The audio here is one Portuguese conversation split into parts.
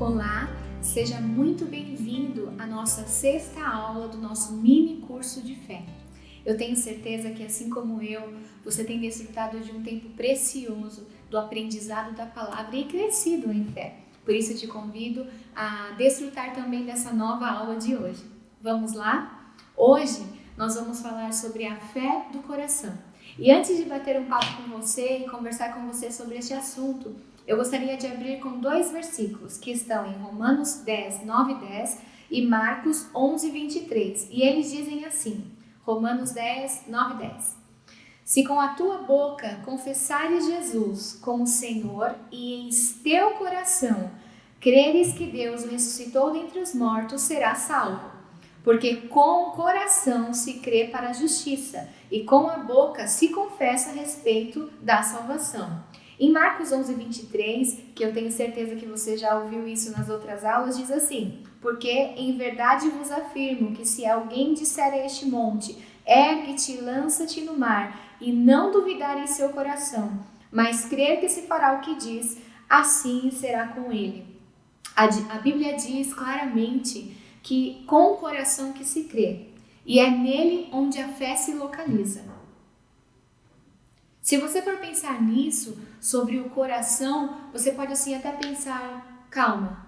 Olá, seja muito bem-vindo à nossa sexta aula do nosso mini curso de fé. Eu tenho certeza que, assim como eu, você tem desfrutado de um tempo precioso do aprendizado da palavra e crescido em fé. Por isso eu te convido a desfrutar também dessa nova aula de hoje. Vamos lá? Hoje nós vamos falar sobre a fé do coração. E antes de bater um papo com você e conversar com você sobre este assunto, eu gostaria de abrir com dois versículos que estão em Romanos 10, 9 e 10 e Marcos 11, 23. E eles dizem assim, Romanos 10, 9 e 10. Se com a tua boca confessares Jesus como Senhor e em teu coração creres que Deus o ressuscitou dentre os mortos, serás salvo. Porque com o coração se crê para a justiça e com a boca se confessa a respeito da salvação. Em Marcos 11, 23, que eu tenho certeza que você já ouviu isso nas outras aulas, diz assim: porque em verdade vos afirmo que se alguém disser a este monte, ergue-te e lança-te no mar, e não duvidar em seu coração, mas crer que se fará o que diz, assim será com ele. A Bíblia diz claramente que com o coração que se crê, e é nele onde a fé se localiza. Se você for pensar nisso, sobre o coração, você pode assim até pensar, calma,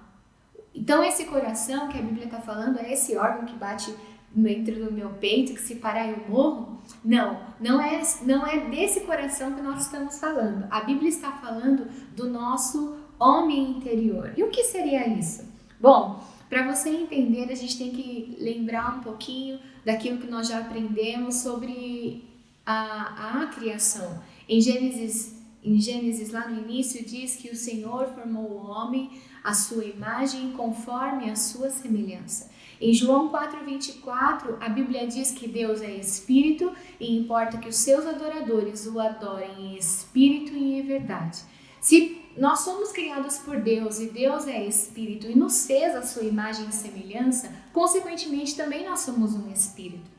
então esse coração que a Bíblia está falando é esse órgão que bate dentro do meu peito, que se parar eu morro? Não é desse coração que nós estamos falando. A Bíblia está falando do nosso homem interior. E o que seria isso? Bom, para você entender, a gente tem que lembrar um pouquinho daquilo que nós já aprendemos sobre a criação. Em Gênesis, lá no início, diz que o Senhor formou o homem à sua imagem conforme a sua semelhança. Em João 4,24, a Bíblia diz que Deus é Espírito e importa que os seus adoradores o adorem em Espírito e em verdade. Se nós somos criados por Deus e Deus é Espírito e nos fez a sua imagem e semelhança, consequentemente também nós somos um Espírito.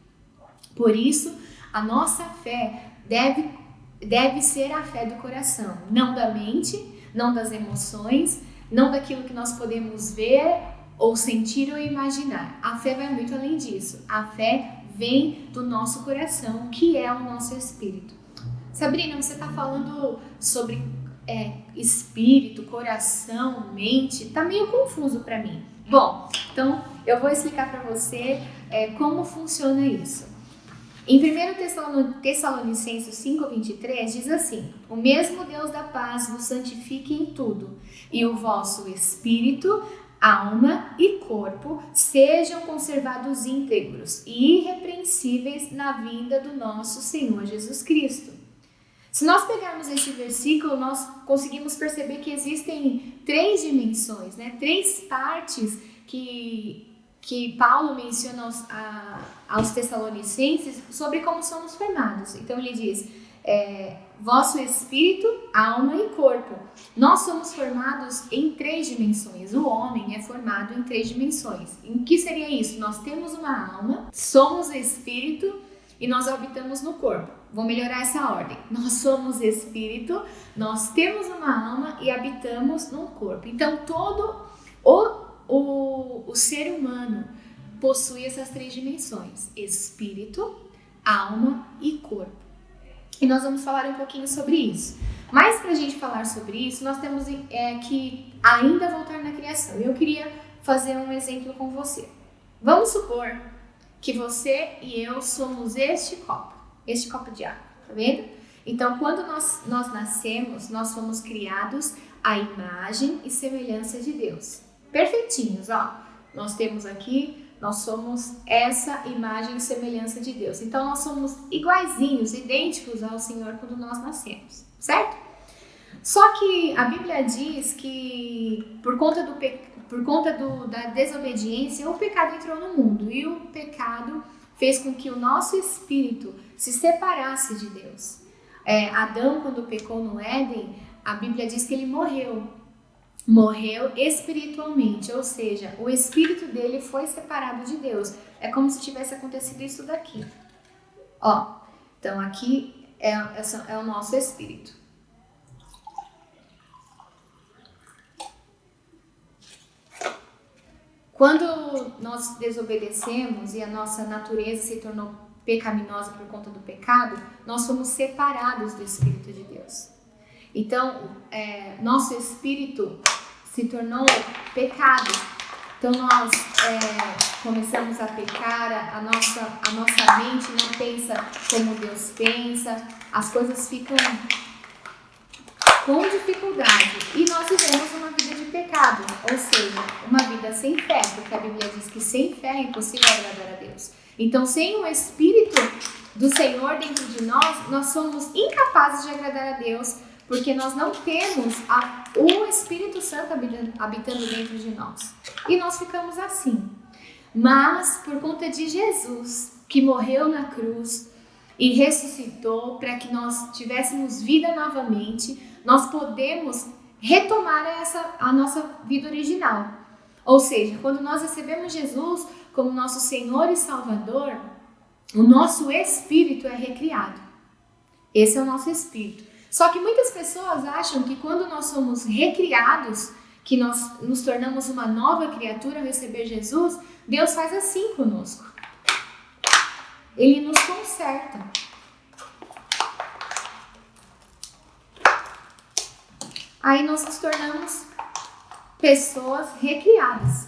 Por isso, a nossa fé deve ser a fé do coração, não da mente, não das emoções, não daquilo que nós podemos ver ou sentir ou imaginar. A fé vai muito além disso. A fé vem do nosso coração, que é o nosso espírito. Sabrina, você está falando sobre espírito, coração, mente, tá meio confuso para mim. Bom, então eu vou explicar para você como funciona isso. Em 1 Tessalonicenses 5,23 diz assim: o mesmo Deus da paz vos santifique em tudo, e o vosso espírito, alma e corpo sejam conservados íntegros e irrepreensíveis na vinda do nosso Senhor Jesus Cristo. Se nós pegarmos esse versículo, nós conseguimos perceber que existem três dimensões, três partes que Paulo menciona aos Tessalonicenses sobre como somos formados. Então ele diz, vosso espírito, alma e corpo. Nós somos formados em três dimensões. O homem é formado em três dimensões. Em que seria isso? Nós temos uma alma, somos espírito e nós habitamos no corpo. Vou melhorar essa ordem. Nós somos espírito, nós temos uma alma e habitamos no corpo. Então todo o ser humano possui essas três dimensões: espírito, alma e corpo. E nós vamos falar um pouquinho sobre isso. Mas para a gente falar sobre isso, nós temos que ainda voltar na criação. Eu queria fazer um exemplo com você. Vamos supor que você e eu somos este copo de água, tá vendo? Então, quando nós nascemos, nós fomos criados à imagem e semelhança de Deus. Perfeitinhos, ó. Nós temos aqui, nós somos essa imagem e semelhança de Deus. Então, nós somos iguaizinhos, idênticos ao Senhor quando nós nascemos, certo? Só que a Bíblia diz que por conta da desobediência, o pecado entrou no mundo e o pecado fez com que o nosso espírito se separasse de Deus. Adão, quando pecou no Éden, a Bíblia diz que ele morreu espiritualmente, ou seja, o espírito dele foi separado de Deus. É como se tivesse acontecido isso daqui. Ó, então aqui é o nosso espírito. Quando nós desobedecemos e a nossa natureza se tornou pecaminosa por conta do pecado, nós fomos separados do Espírito de Deus. Então, nosso espírito se tornou pecado. Então, nós começamos a pecar, a nossa mente não pensa como Deus pensa, as coisas ficam com dificuldade e nós vivemos uma vida de pecado, ou seja, uma vida sem fé, porque a Bíblia diz que sem fé é impossível agradar a Deus. Então, sem o Espírito do Senhor dentro de nós somos incapazes de agradar a Deus, porque nós não temos o Espírito Santo habitando dentro de nós. E nós ficamos assim. Mas, por conta de Jesus, que morreu na cruz e ressuscitou para que nós tivéssemos vida novamente, nós podemos retomar a nossa vida original. Ou seja, quando nós recebemos Jesus como nosso Senhor e Salvador, o nosso espírito é recriado. Esse é o nosso espírito. Só que muitas pessoas acham que quando nós somos recriados, que nós nos tornamos uma nova criatura ao receber Jesus, Deus faz assim conosco. Ele nos conserta. Aí nós nos tornamos pessoas recriadas.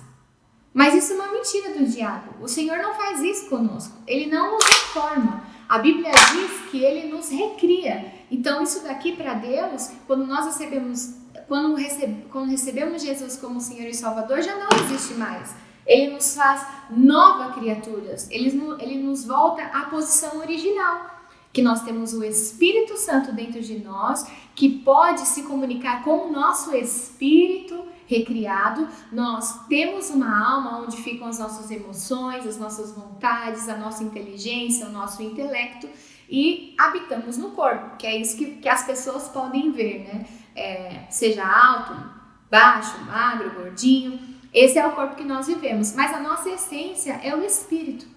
Mas isso é uma mentira do diabo. O Senhor não faz isso conosco. Ele não nos reforma. A Bíblia diz que Ele nos recria. Então isso daqui para Deus, quando recebemos Jesus como Senhor e Salvador, já não existe mais. Ele nos faz novas criaturas. Ele nos volta à posição original. Que nós temos o Espírito Santo dentro de nós, que pode se comunicar com o nosso espírito recriado. Nós temos uma alma onde ficam as nossas emoções, as nossas vontades, a nossa inteligência, o nosso intelecto, e habitamos no corpo, que é isso que as pessoas podem ver, né? Seja alto, baixo, magro, gordinho, esse é o corpo que nós vivemos, mas a nossa essência é o espírito.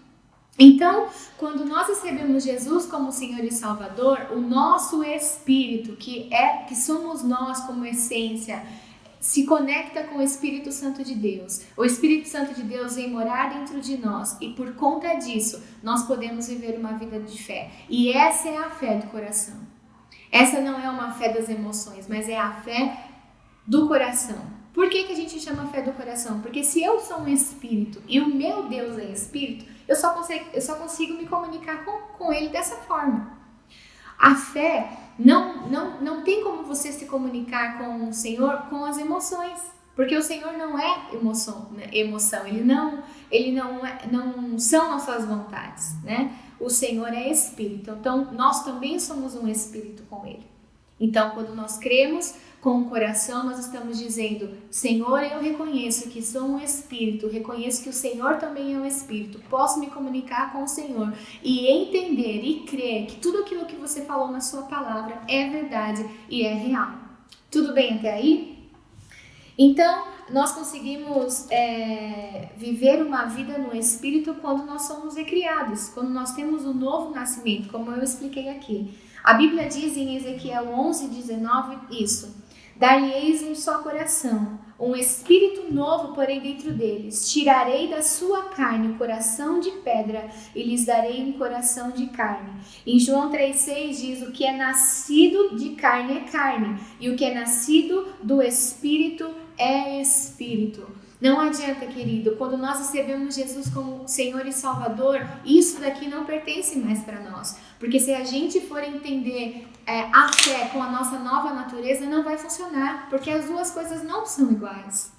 Então, quando nós recebemos Jesus como Senhor e Salvador, o nosso espírito, que somos nós como essência, se conecta com o Espírito Santo de Deus. O Espírito Santo de Deus vem morar dentro de nós e por conta disso, nós podemos viver uma vida de fé. E essa é a fé do coração. Essa não é uma fé das emoções, mas é a fé do coração. Por que a gente chama fé do coração? Porque se eu sou um espírito e o meu Deus é espírito, eu só consigo me comunicar com Ele dessa forma. A fé não tem como você se comunicar com o Senhor com as emoções, porque o Senhor não é emoção, Ele não são nossas vontades, né? O Senhor é espírito, então nós também somos um espírito com Ele. Então, quando nós cremos com o coração, nós estamos dizendo: Senhor, eu reconheço que sou um espírito, reconheço que o Senhor também é um espírito, posso me comunicar com o Senhor e entender e crer que tudo aquilo que você falou na sua palavra é verdade e é real. Tudo bem até aí? Então, nós conseguimos viver uma vida no espírito quando nós somos recriados, quando nós temos um novo nascimento, como eu expliquei aqui. A Bíblia diz em Ezequiel 11:19 isso: dar-lhe-eis um só coração, um espírito novo porém dentro deles. Tirarei da sua carne o coração de pedra e lhes darei um coração de carne. Em João 3,6 diz: o que é nascido de carne é carne, e o que é nascido do espírito é espírito. Não adianta, querido, quando nós recebemos Jesus como Senhor e Salvador, isso daqui não pertence mais para nós. Porque se a gente for entender a fé com a nossa nova natureza, não vai funcionar, porque as duas coisas não são iguais.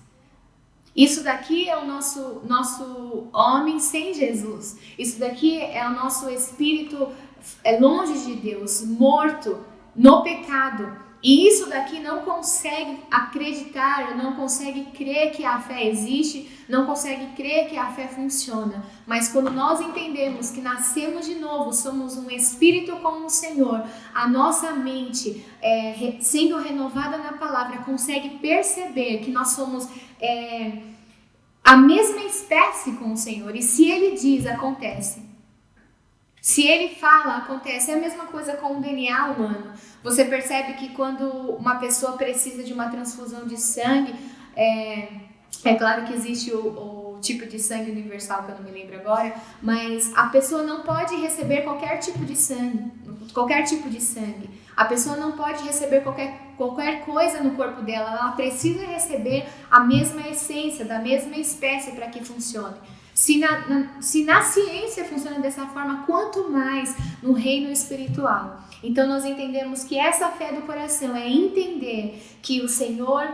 Isso daqui é o nosso homem sem Jesus. Isso daqui é o nosso espírito longe de Deus, morto no pecado. E isso daqui não consegue acreditar, não consegue crer que a fé existe, não consegue crer que a fé funciona. Mas quando nós entendemos que nascemos de novo, somos um espírito com o Senhor, a nossa mente, sendo renovada na palavra, consegue perceber que nós somos a mesma espécie com o Senhor. E se Ele diz, acontece. Se Ele fala, acontece. É a mesma coisa com o DNA humano. Você percebe que quando uma pessoa precisa de uma transfusão de sangue, é claro que existe o tipo de sangue universal, que eu não me lembro agora, mas a pessoa não pode receber qualquer tipo de sangue. A pessoa não pode receber qualquer coisa no corpo dela, ela precisa receber a mesma essência, da mesma espécie para que funcione. Se na ciência funciona dessa forma, quanto mais no reino espiritual. Então nós entendemos que essa fé do coração é entender que o Senhor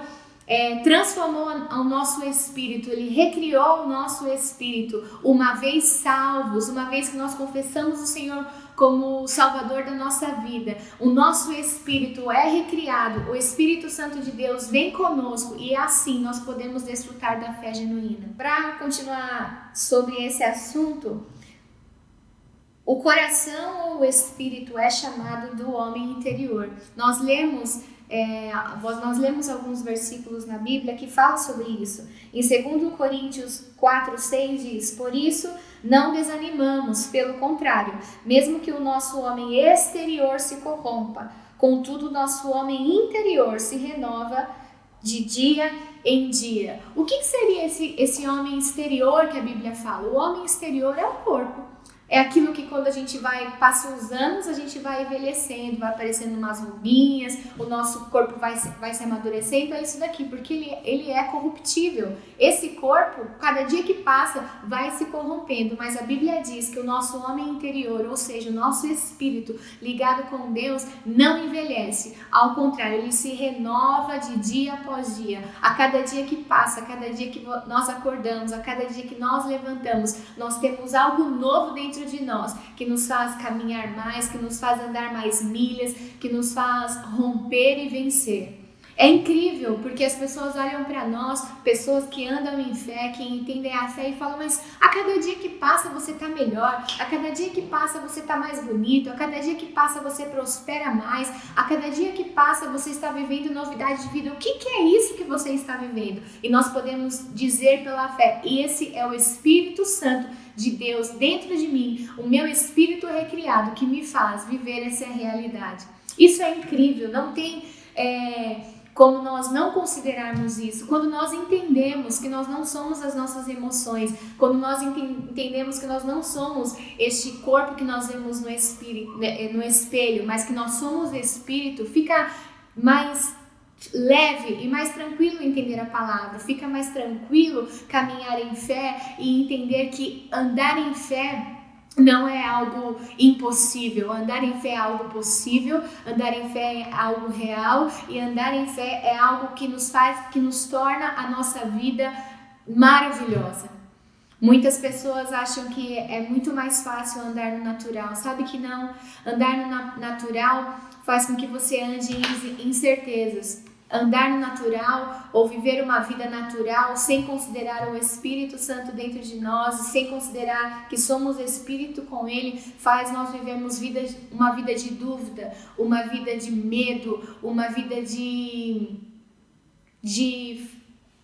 transformou o nosso espírito, Ele recriou o nosso espírito, uma vez salvos, uma vez que nós confessamos o Senhor como o Salvador da nossa vida, o nosso espírito é recriado, o Espírito Santo de Deus vem conosco e assim nós podemos desfrutar da fé genuína. Para continuar sobre esse assunto, o coração ou o espírito é chamado do homem interior. Nós lemos alguns versículos na Bíblia que falam sobre isso. Em 2 Coríntios 4:6 diz: por isso não desanimamos, pelo contrário, mesmo que o nosso homem exterior se corrompa, contudo o nosso homem interior se renova de dia em dia. O que seria esse homem exterior que a Bíblia fala? O homem exterior é o corpo. É aquilo que quando a gente passa os anos, a gente vai envelhecendo, vai aparecendo umas ruguinhas, o nosso corpo vai se amadurecendo. É isso daqui, porque ele é corruptível. Esse corpo, cada dia que passa, vai se corrompendo. Mas a Bíblia diz que o nosso homem interior, ou seja, o nosso espírito ligado com Deus, não envelhece. Ao contrário, ele se renova de dia após dia. A cada dia que passa, a cada dia que nós acordamos, a cada dia que nós levantamos, nós temos algo novo dentro de nós, que nos faz caminhar mais, que nos faz andar mais milhas, que nos faz romper e vencer. É incrível, porque as pessoas olham para nós, pessoas que andam em fé, que entendem a fé e falam, mas a cada dia que passa você está melhor, a cada dia que passa você está mais bonito, a cada dia que passa você prospera mais, a cada dia que passa você está vivendo novidade de vida. O que é isso que você está vivendo? E nós podemos dizer pela fé, esse é o Espírito Santo de Deus dentro de mim, o meu espírito recriado que me faz viver essa realidade. Isso é incrível, não tem como nós não considerarmos isso. Quando nós entendemos que nós não somos as nossas emoções, quando nós entendemos que nós não somos este corpo que nós vemos no espelho, mas que nós somos espírito, fica mais leve e mais tranquilo entender a palavra, fica mais tranquilo caminhar em fé e entender que andar em fé não é algo impossível. Andar em fé é algo possível, andar em fé é algo real e andar em fé é algo que nos torna a nossa vida maravilhosa. Muitas pessoas acham que é muito mais fácil andar no natural. Sabe que não? Andar no natural faz com que você ande em incertezas. Andar no natural ou viver uma vida natural sem considerar o Espírito Santo dentro de nós, sem considerar que somos Espírito com Ele, faz nós vivermos uma vida de dúvida, uma vida de medo, uma vida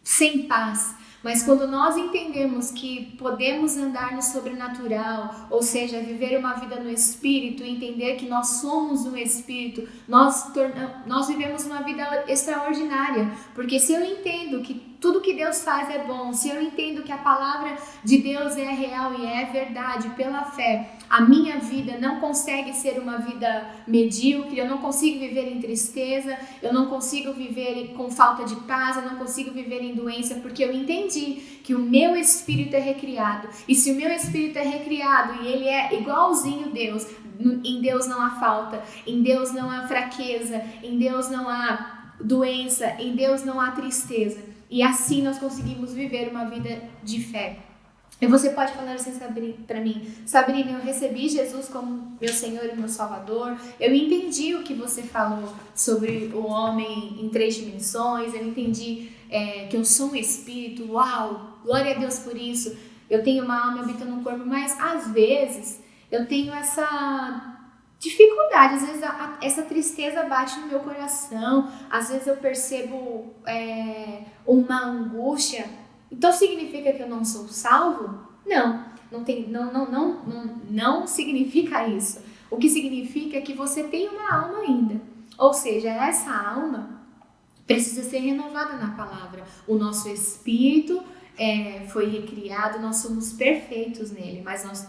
sem paz. Mas quando nós entendemos que podemos andar no sobrenatural, ou seja, viver uma vida no Espírito, entender que nós somos um Espírito, nós vivemos uma vida extraordinária. Porque se eu entendo que tudo que Deus faz é bom, se eu entendo que a palavra de Deus é real e é verdade pela fé, a minha vida não consegue ser uma vida medíocre, eu não consigo viver em tristeza, eu não consigo viver com falta de paz, eu não consigo viver em doença, porque eu entendi que o meu espírito é recriado. E se o meu espírito é recriado e ele é igualzinho a Deus, em Deus não há falta, em Deus não há fraqueza, em Deus não há doença, em Deus não há tristeza. E assim nós conseguimos viver uma vida de fé. E você pode falar assim para mim, Sabrina, eu recebi Jesus como meu Senhor e meu Salvador, eu entendi o que você falou sobre o homem em 3 dimensões, eu entendi que eu sou um espírito, uau, glória a Deus por isso, eu tenho uma alma habitando um corpo, mas às vezes eu tenho essa dificuldade, às vezes essa tristeza bate no meu coração, às vezes eu percebo uma angústia. Então significa que eu não sou salvo? Não significa isso. O que significa é que você tem uma alma ainda. Ou seja, essa alma precisa ser renovada na palavra. O nosso espírito foi recriado, nós somos perfeitos nele, mas nós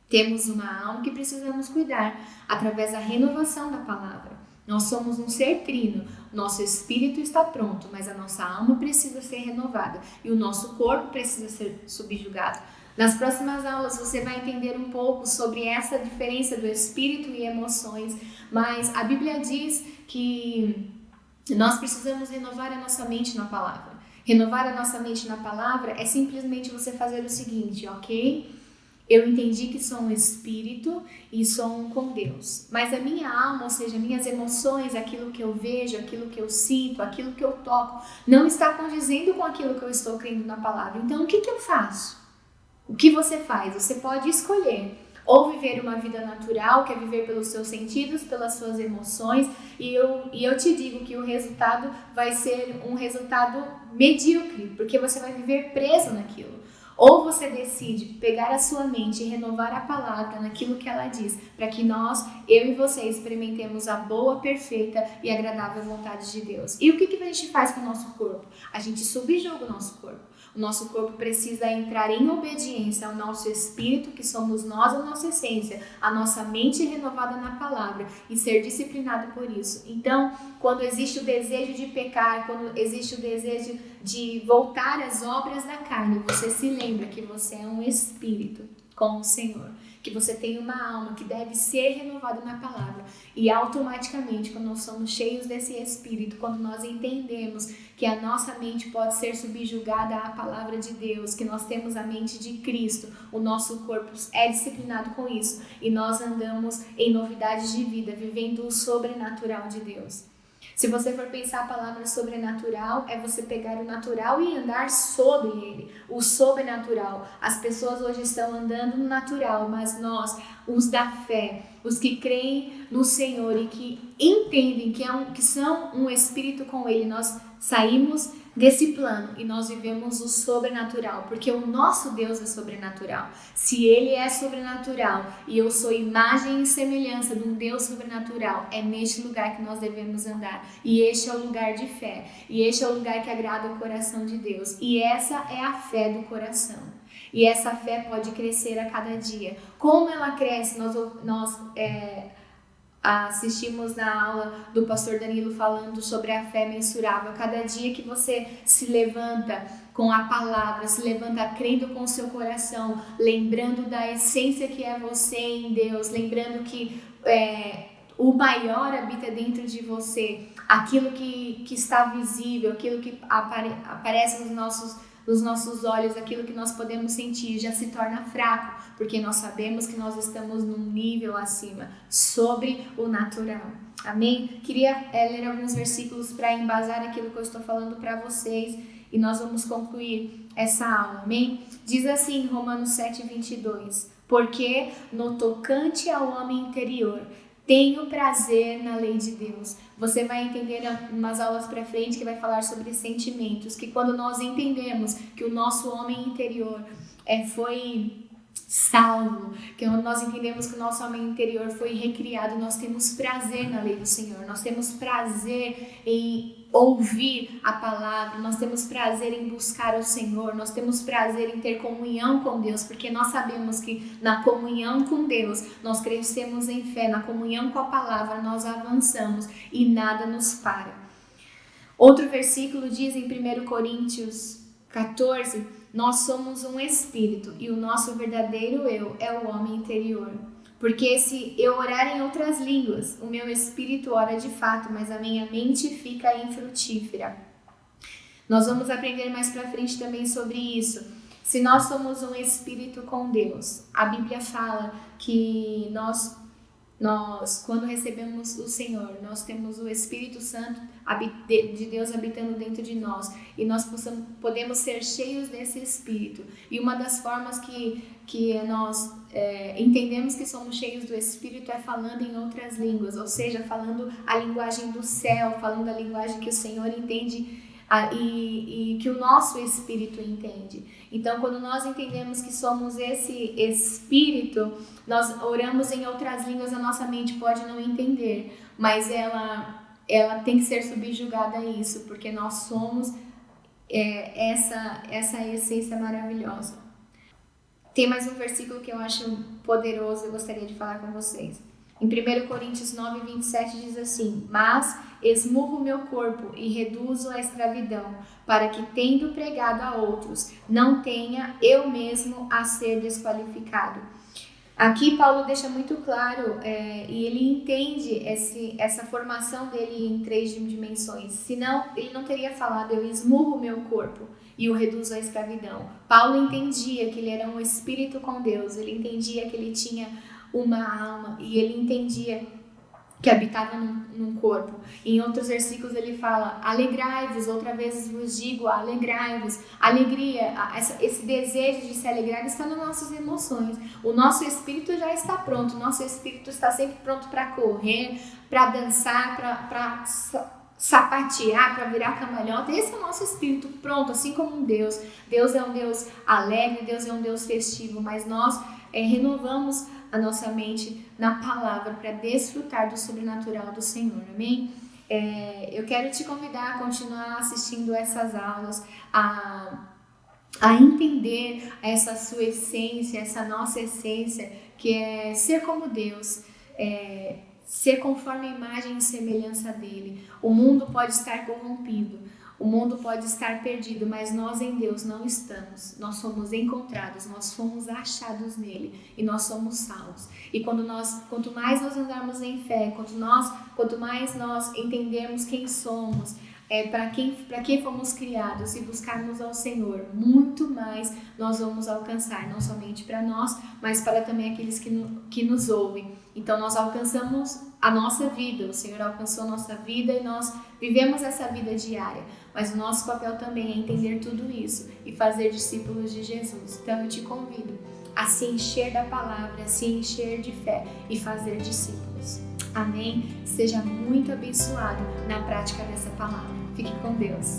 temos uma alma que precisamos cuidar através da renovação da palavra. Nós somos um ser trino, nosso espírito está pronto, mas a nossa alma precisa ser renovada e o nosso corpo precisa ser subjugado. Nas próximas aulas você vai entender um pouco sobre essa diferença do espírito e emoções, mas a Bíblia diz que nós precisamos renovar a nossa mente na palavra. Renovar a nossa mente na palavra é simplesmente você fazer o seguinte, ok? Eu entendi que sou um espírito e sou um com Deus, mas a minha alma, ou seja, minhas emoções, aquilo que eu vejo, aquilo que eu sinto, aquilo que eu toco, não está condizendo com aquilo que eu estou crendo na palavra. Então, o que eu faço? O que você faz? Você pode escolher ou viver uma vida natural, que é viver pelos seus sentidos, pelas suas emoções, e eu te digo que o resultado vai ser um resultado medíocre, porque você vai viver preso naquilo. Ou você decide pegar a sua mente e renovar a palavra naquilo que ela diz, para que eu e você, experimentemos a boa, perfeita e agradável vontade de Deus. E o que a gente faz com o nosso corpo? A gente subjuga o nosso corpo. O nosso corpo precisa entrar em obediência ao nosso espírito, que somos nós, a nossa essência, a nossa mente renovada na palavra, e ser disciplinado por isso. Então, quando existe o desejo de pecar, quando existe o desejo de voltar às obras da carne, você se lembra que você é um espírito com o Senhor, que você tem uma alma que deve ser renovada na palavra, e automaticamente, quando nós somos cheios desse espírito, quando nós entendemos que a nossa mente pode ser subjugada à palavra de Deus, que nós temos a mente de Cristo, o nosso corpo é disciplinado com isso, e nós andamos em novidades de vida, vivendo o sobrenatural de Deus. Se você for pensar a palavra sobrenatural, é você pegar o natural e andar sobre ele, o sobrenatural. As pessoas hoje estão andando no natural, mas nós, os da fé, os que creem no Senhor e que entendem que são um espírito com ele, nós saímos desse plano e nós vivemos o sobrenatural, porque o nosso Deus é sobrenatural. Se ele é sobrenatural e eu sou imagem e semelhança de um Deus sobrenatural, é neste lugar que nós devemos andar, e este é o lugar de fé, e este é o lugar que agrada o coração de Deus, e essa é a fé do coração. E essa fé pode crescer a cada dia. Como ela cresce? Nós assistimos na aula do pastor Danilo falando sobre a fé mensurável. Cada dia que você se levanta com a palavra, se levanta crendo com o seu coração, lembrando da essência que é você em Deus, lembrando que o maior habita dentro de você, aquilo que está visível, aquilo que aparece nos nossos olhos, aquilo que nós podemos sentir já se torna fraco, porque nós sabemos que nós estamos num nível acima, sobre o natural. Amém? Queria ler alguns versículos para embasar aquilo que eu estou falando para vocês, e nós vamos concluir essa aula. Amém? Diz assim, Romanos 7:22, porque no tocante ao homem interior, tenho prazer na lei de Deus. Você vai entender umas aulas para frente que vai falar sobre sentimentos, que quando nós entendemos que o nosso homem interior foi salvo, que nós entendemos que o nosso homem interior foi recriado, nós temos prazer na lei do Senhor, nós temos prazer em ouvir a palavra, nós temos prazer em buscar o Senhor, nós temos prazer em ter comunhão com Deus, porque nós sabemos que na comunhão com Deus nós crescemos em fé, na comunhão com a palavra nós avançamos e nada nos para. Outro versículo diz em 1 Coríntios 14, nós somos um espírito e o nosso verdadeiro eu é o homem interior. Porque se eu orar em outras línguas, o meu espírito ora de fato, mas a minha mente fica infrutífera. Nós vamos aprender mais pra frente também sobre isso. Se nós somos um espírito com Deus, a Bíblia fala que nós quando recebemos o Senhor, nós temos o Espírito Santo de Deus habitando dentro de nós, e nós podemos ser cheios desse Espírito. E uma das formas que nós entendemos que somos cheios do Espírito é falando em outras línguas, ou seja, falando a linguagem do céu, falando a linguagem que o Senhor entende e que o nosso espírito entende. Então, quando nós entendemos que somos esse espírito, nós oramos em outras línguas, a nossa mente pode não entender, mas ela tem que ser subjugada a isso, porque nós somos essa essência maravilhosa. Tem mais um versículo que eu acho poderoso e eu gostaria de falar com vocês. Em 1 Coríntios 9, 27 diz assim: mas esmurro meu corpo e reduzo a escravidão, para que, tendo pregado a outros, não tenha eu mesmo a ser desqualificado. Aqui Paulo deixa muito claro, e ele entende essa formação dele em 3 dimensões. Senão, ele não teria falado: eu esmurro o meu corpo e o reduzo à escravidão. Paulo entendia que ele era um espírito com Deus, ele entendia que ele tinha uma alma e ele entendia que habitava num corpo. Em outros versículos ele fala: alegrai-vos, outra vez vos digo, alegrai-vos. Alegria, esse desejo de se alegrar está nas nossas emoções. O nosso espírito já está pronto, o nosso espírito está sempre pronto para correr, para dançar, para sapatear, para virar cambalhota. Esse é o nosso espírito pronto, assim como Deus. Deus é um Deus alegre, Deus é um Deus festivo, mas nós renovamos a nossa mente na palavra para desfrutar do sobrenatural do Senhor, amém? Eu quero te convidar a continuar assistindo essas aulas, a entender essa sua essência, essa nossa essência, que é ser como Deus, ser conforme a imagem e semelhança dele. O mundo pode estar corrompido, o mundo pode estar perdido, mas nós em Deus não estamos. Nós somos encontrados, nós fomos achados nele e nós somos salvos. E quanto mais nós andarmos em fé, quanto mais nós entendermos quem somos, para quem fomos criados e buscarmos ao Senhor, muito mais nós vamos alcançar, não somente para nós, mas para também aqueles que nos ouvem. Então nós alcançamos a nossa vida, o Senhor alcançou a nossa vida e nós vivemos essa vida diária, mas o nosso papel também é entender tudo isso e fazer discípulos de Jesus. Então eu te convido a se encher da palavra, a se encher de fé e fazer discípulos. Amém? Seja muito abençoado na prática dessa palavra. Fique com Deus.